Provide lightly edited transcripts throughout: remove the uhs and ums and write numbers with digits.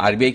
RBI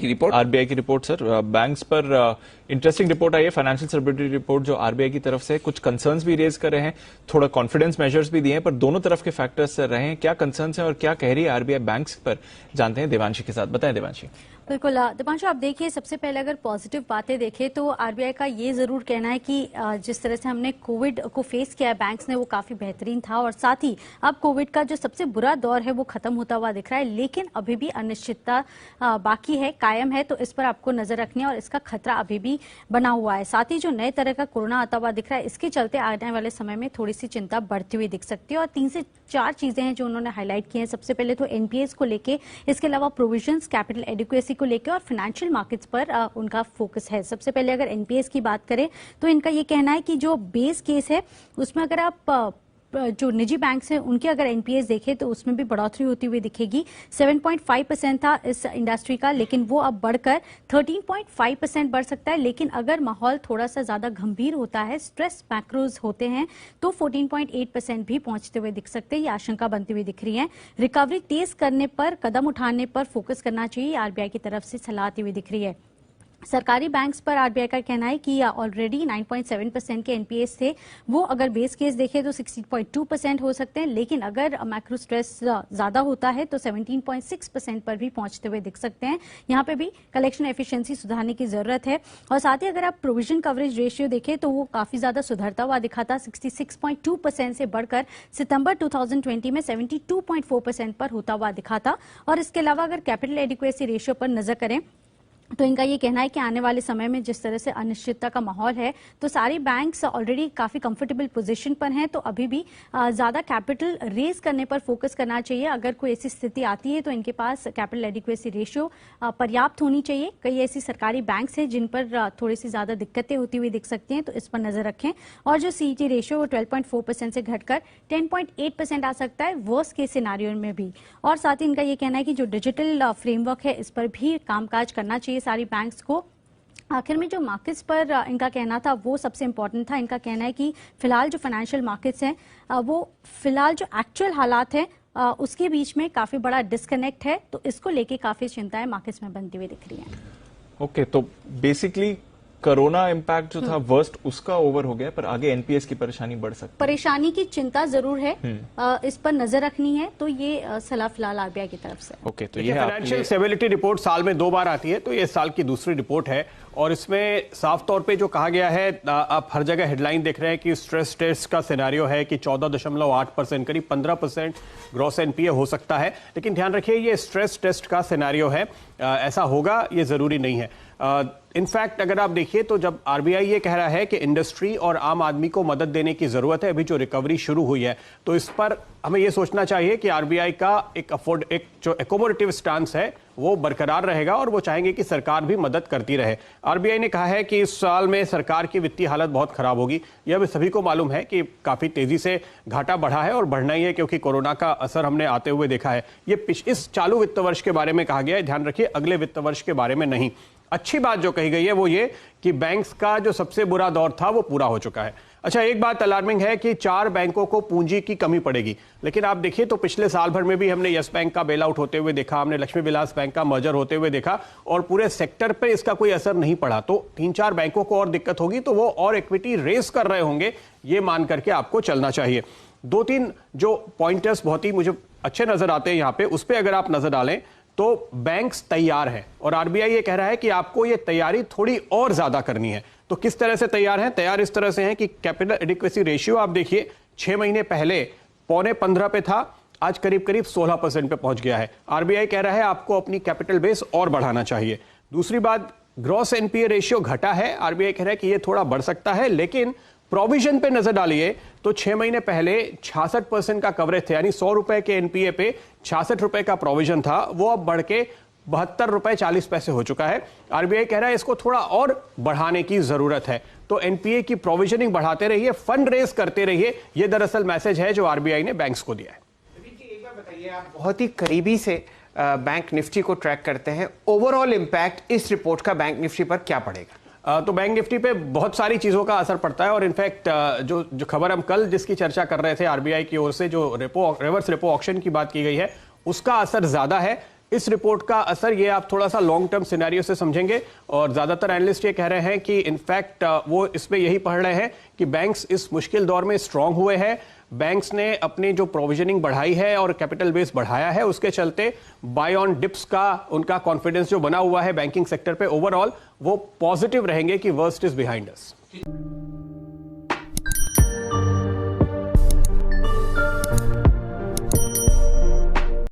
की report sir, banks पर interesting report आई है, फाइनेंशियल स्टेबिलिटी रिपोर्ट जो आरबीआई की तरफ से कुछ कंसर्न्स भी रेज कर रहे हैं, थोड़ा कॉन्फिडेंस मेजर्स भी दिए हैं, पर दोनों तरफ के फैक्टर्स रहे हैं। क्या कंसर्न्स हैं और क्या कह रही है आरबीआई बैंक्स पर, जानते हैं देवांशी के साथ। बताएं देवांशी। बिल्कुल दिपांशु, आप देखिए, सबसे पहले अगर पॉजिटिव बातें देखें तो आरबीआई का ये जरूर कहना है कि जिस तरह से हमने कोविड को फेस किया है बैंक्स ने, वो काफी बेहतरीन था और साथ ही अब कोविड का जो सबसे बुरा दौर है वो खत्म होता हुआ दिख रहा है, लेकिन अभी भी अनिश्चितता बाकी है, कायम है, तो इस पर आपको नजर रखनी है और इसका खतरा अभी भी बना हुआ है। साथ ही जो नए तरह का कोरोना आता हुआ दिख रहा है, इसके चलते आने वाले समय में थोड़ी सी चिंता बढ़ती हुई दिख सकती है। और 3 से 4 चीजें हैं जो उन्होंने हाईलाइट की हैं। सबसे पहले तो एनपीएस को लेके, इसके अलावा प्रोविजंस, कैपिटल एडिक्वेसी को लेकर और फाइनेंशियल मार्केट्स पर उनका फोकस है। सबसे पहले अगर एनपीएस की बात करें तो इनका ये कहना है कि जो बेस केस है उसमें अगर आप जो निजी बैंक्स हैं उनके अगर एनपीएस देखें तो उसमें भी बढ़ोतरी होती हुई दिखेगी। 7.5% था इस इंडस्ट्री का, लेकिन वो अब बढ़कर 13.5% बढ़ सकता है। लेकिन अगर माहौल थोड़ा सा ज्यादा गंभीर होता है, स्ट्रेस मैक्रोज होते हैं, तो 14.8% भी पहुंचते हुए दिख सकते हैं। ये आशंका बनती हुई दिख रही है। रिकवरी तेज करने पर, कदम उठाने पर फोकस करना चाहिए, आरबीआई की तरफ से सलाह आती हुई दिख रही है। सरकारी बैंक्स पर आरबीआई का कहना है कि ऑलरेडी 9.7% के एनपीएस थे, वो अगर बेस केस देखें तो 16.2% हो सकते हैं, लेकिन अगर मैक्रो स्ट्रेस ज्यादा होता है तो 17.6% पर भी पहुंचते हुए दिख सकते हैं। यहां पे भी कलेक्शन एफिशिएंसी सुधारने की जरूरत है। और साथ ही अगर आप प्रोविजन कवरेज रेशियो देखें तो वो काफी ज्यादा सुधरता हुआ दिखा था, 66.2% से बढ़कर सितंबर 2020 में 72.4% पर होता हुआ दिखा था। और इसके अलावा अगर कैपिटल एडिक्वेसी रेशियो पर नजर करें तो इनका ये कहना है कि आने वाले समय में जिस तरह से अनिश्चितता का माहौल है, तो सारी बैंक्स ऑलरेडी काफी कंफर्टेबल पोजीशन पर हैं, तो अभी भी ज्यादा कैपिटल रेज करने पर फोकस करना चाहिए। अगर कोई ऐसी स्थिति आती है तो इनके पास कैपिटल एडिक्वेसी रेशियो पर्याप्त होनी चाहिए। कई ऐसी सरकारी बैंक्स हैं जिन पर थोड़ी सी ज्यादा दिक्कतें होती हुई दिख सकती हैं, तो इस पर नजर रखें। और जो सीईटी रेशियो वो 12.4% से घटकर 10.8% आ सकता है वर्स्ट केस सिनेरियो में भी। और साथ ही इनका ये कहना है कि जो डिजिटल फ्रेमवर्क है इस पर भी कामकाज करना चाहिए सारी बैंक्स को। आखिर में जो मार्केट्स पर इनका कहना था वो सबसे इंपॉर्टेंट था। इनका कहना है कि फिलहाल जो फाइनेंशियल मार्केट्स हैं वो फिलहाल जो एक्चुअल हालात हैं उसके बीच में काफी बड़ा डिस्कनेक्ट है, तो इसको लेके काफी चिंताएं मार्केट्स में बनती हुई दिख रही हैं। ओके, तो बेसिकली कोरोना इम्पैक्ट जो था वर्स्ट उसका ओवर हो गया, पर आगे एनपीएस की परेशानी बढ़ सकती है। परेशानी की चिंता जरूर है, इस पर नजर रखनी है, तो ये सलाह फिलहाल आरबीआई की तरफ से। ओके, तो ये फाइनेंशियल स्टेबिलिटी रिपोर्ट साल में 2 बार आती है, तो ये साल की दूसरी रिपोर्ट है और इसमें साफ तौर पे जो कहा गया है, आप हर जगह हेडलाइन देख रहे हैं कि स्ट्रेस टेस्ट का सिनेरियो है कि 14.8%, करीब 15% ग्रॉस एनपीए हो सकता है। लेकिन ध्यान रखिए ये स्ट्रेस टेस्ट का सिनेरियो है, ऐसा होगा ये जरूरी नहीं है। इनफैक्ट अगर आप देखिए तो जब आरबीआई ये कह रहा है कि इंडस्ट्री और आम आदमी को मदद देने की जरूरत है, अभी जो रिकवरी शुरू हुई है, तो इस पर हमें ये सोचना चाहिए कि आरबीआई का एक जो एकोमोडेटिव स्टांस है वो बरकरार रहेगा और वो चाहेंगे कि सरकार भी मदद करती रहे। आरबीआई ने कहा है कि इस साल में सरकार की वित्तीय हालत बहुत खराब होगी। यह भी सभी को मालूम है कि काफी तेजी से घाटा बढ़ा है और बढ़ना ही है, क्योंकि कोरोना का असर हमने आते हुए देखा है। ये इस चालू वित्त वर्ष के बारे में कहा गया है, ध्यान रखिए अगले वित्त वर्ष के बारे में नहीं। अच्छी बात जो कही गई है वो ये कि बैंक्स का जो सबसे बुरा दौर था वो पूरा हो चुका है। अच्छा, एक बात अलार्मिंग है कि 4 बैंकों को पूंजी की कमी पड़ेगी, लेकिन आप देखिए तो पिछले साल भर में भी हमने यस बैंक का बेल आउट होते हुए देखा, हमने लक्ष्मी विलास बैंक का मर्जर होते हुए देखा और पूरे सेक्टर पे इसका कोई असर नहीं पड़ा। तो 3-4 बैंकों को और दिक्कत होगी तो वो और इक्विटी रेस कर रहे होंगे, ये मान करके आपको चलना चाहिए। 2-3 जो पॉइंटर्स बहुत ही मुझे अच्छे नजर आते हैं यहाँ पे, उस पर अगर आप नजर डालें तो बैंक्स तैयार हैं और आरबीआई ये कह रहा है कि आपको ये तैयारी थोड़ी और ज्यादा करनी है। तो किस तरह से तैयार हैं? तैयार इस तरह से हैं कि कैपिटल एडिक्वेसी रेशियो आप देखिए 6 महीने पहले 14.5 पे था, आज करीब करीब 16% पे पहुंच गया है। आरबीआई कह रहा है आपको अपनी कैपिटल बेस और बढ़ाना चाहिए। दूसरी बात, ग्रॉस एनपीए रेशियो घटा है, आरबीआई कह रहा है कि ये थोड़ा बढ़ सकता है, लेकिन प्रोविजन पे नजर डालिए तो 6 महीने पहले 66% का कवरेज थे, यानी 100 रुपए के एनपीए पे 66 रुपए का प्रोविजन था, वो अब बढ़ के 72 रुपए 40 पैसे हो चुका है। आरबीआई कह रहा है इसको थोड़ा और बढ़ाने की जरूरत है। तो एनपीए की प्रोविजनिंग बढ़ाते रहिए, फंड रेज करते रहिए, ये दरअसल मैसेज है जो आरबीआई ने बैंक्स को दिया है। एक बार बताइए, आप बहुत ही करीबी से बैंक निफ्टी को ट्रैक करते हैं, ओवरऑल इंपैक्ट इस रिपोर्ट का बैंक निफ्टी पर क्या पड़ेगा? तो बैंक निफ्टी पे बहुत सारी चीजों का असर पड़ता है और इनफैक्ट जो खबर हम कल जिसकी चर्चा कर रहे थे आरबीआई की ओर से, जो रिवर्स रेपो ऑक्शन की बात की गई है, उसका असर ज्यादा है, इस रिपोर्ट का असर ये आप थोड़ा सा लॉन्ग टर्म सिनेरियो से समझेंगे, और ज्यादातर एनालिस्ट ये कह रहे हैं कि इनफैक्ट वो इसमें यही पढ़ रहे हैं कि बैंक्स इस मुश्किल दौर में स्ट्रांग हुए हैं, बैंक्स ने अपनी जो प्रोविजनिंग बढ़ाई है और कैपिटल बेस बढ़ाया है, उसके चलते बाय ऑन डिप्स का उनका कॉन्फिडेंस जो बना हुआ है बैंकिंग सेक्टर पे ओवरऑल, वो पॉजिटिव रहेंगे कि वर्स्ट इज बिहाइंड अस।